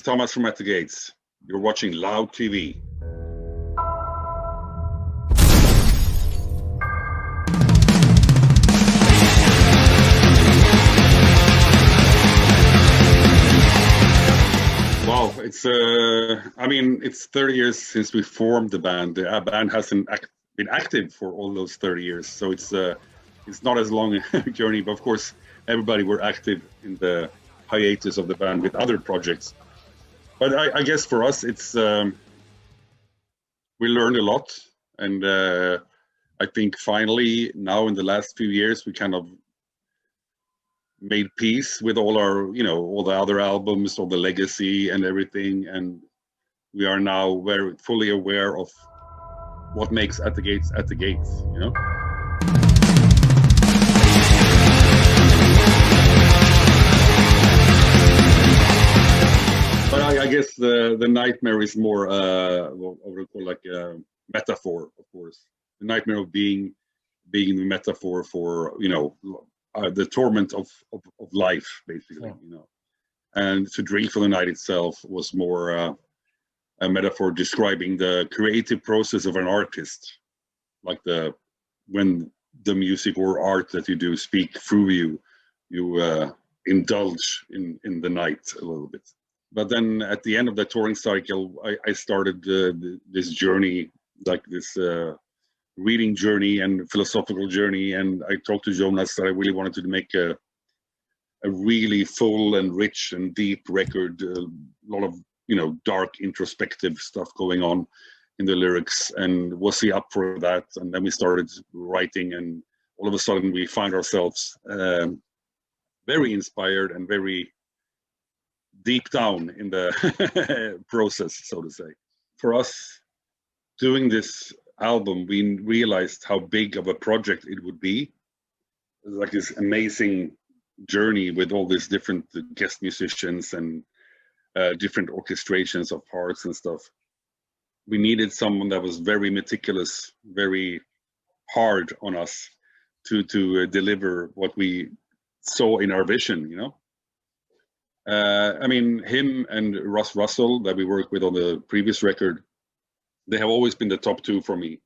Thomas from At the Gates. You're watching Loud TV. Wow, it's it's 30 years since we formed the band. The band hasn't been active for all those 30 years, so it's not as long a journey. But of course, everybody were active in the hiatus of the band with other projects. But I guess for us, it's we learned a lot, and I think finally now in the last few years we kind of made peace with all our, all the other albums, all the legacy and everything, and we are now very fully aware of what makes At the Gates At the Gates, But I guess the nightmare is more what we call like a metaphor, of course. The nightmare of being the metaphor for the torment of life, basically, And To Drink for the Night itself was more a metaphor describing the creative process of an artist, like when the music or art that you do speak through you indulge in the night a little bit. But then at the end of the touring cycle, I started this journey, like this reading journey and philosophical journey, and I talked to Jonas that I really wanted to make a really full and rich and deep record, a lot of dark introspective stuff going on in the lyrics, and was he up for that? And then we started writing, and all of a sudden we find ourselves very inspired and very deep down in the process, so to say. For us, doing this album, we realized how big of a project it would be. It was like this amazing journey with all these different guest musicians and different orchestrations of parts and stuff. We needed someone that was very meticulous, very hard on us to deliver what we saw in our vision, him and Russ Russell that we worked with on the previous record, they have always been the top two for me.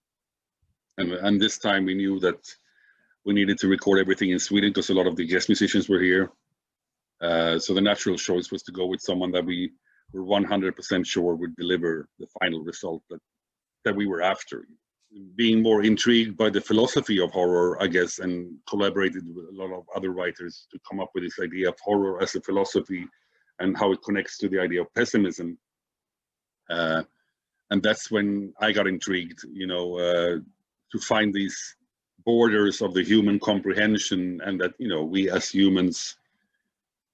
And this time we knew that we needed to record everything in Sweden because a lot of the guest musicians were here. So the natural choice was to go with someone that we were 100% sure would deliver the final result that we were after. Being more intrigued by the philosophy of horror, I guess, and collaborated with a lot of other writers to come up with this idea of horror as a philosophy and how it connects to the idea of pessimism. And that's when I got intrigued, to find these borders of the human comprehension, and that, we as humans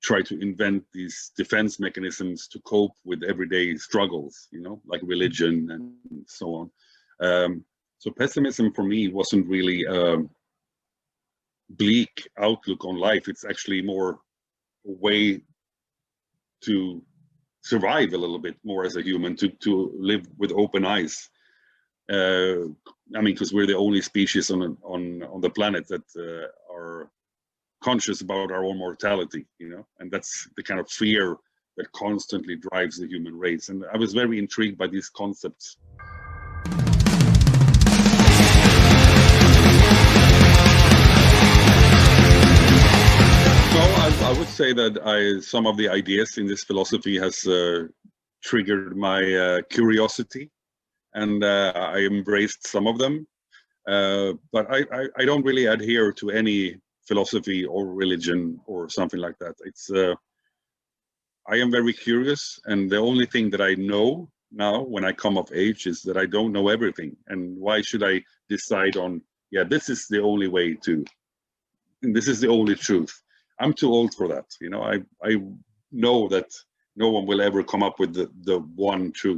try to invent these defense mechanisms to cope with everyday struggles, like religion and so on. So pessimism for me wasn't really a bleak outlook on life. It's actually more a way to survive a little bit more as a human, to live with open eyes. Because we're the only species on the planet that are conscious about our own mortality, and that's the kind of fear that constantly drives the human race. And I was very intrigued by these concepts. I would say that some of the ideas in this philosophy has triggered my curiosity, and I embraced some of them. But I don't really adhere to any philosophy or religion or something like that. I am very curious, and the only thing that I know now when I come of age is that I don't know everything. And why should I decide on, this is the only way and this is the only truth? I'm too old for that. I know that no one will ever come up with the one truth.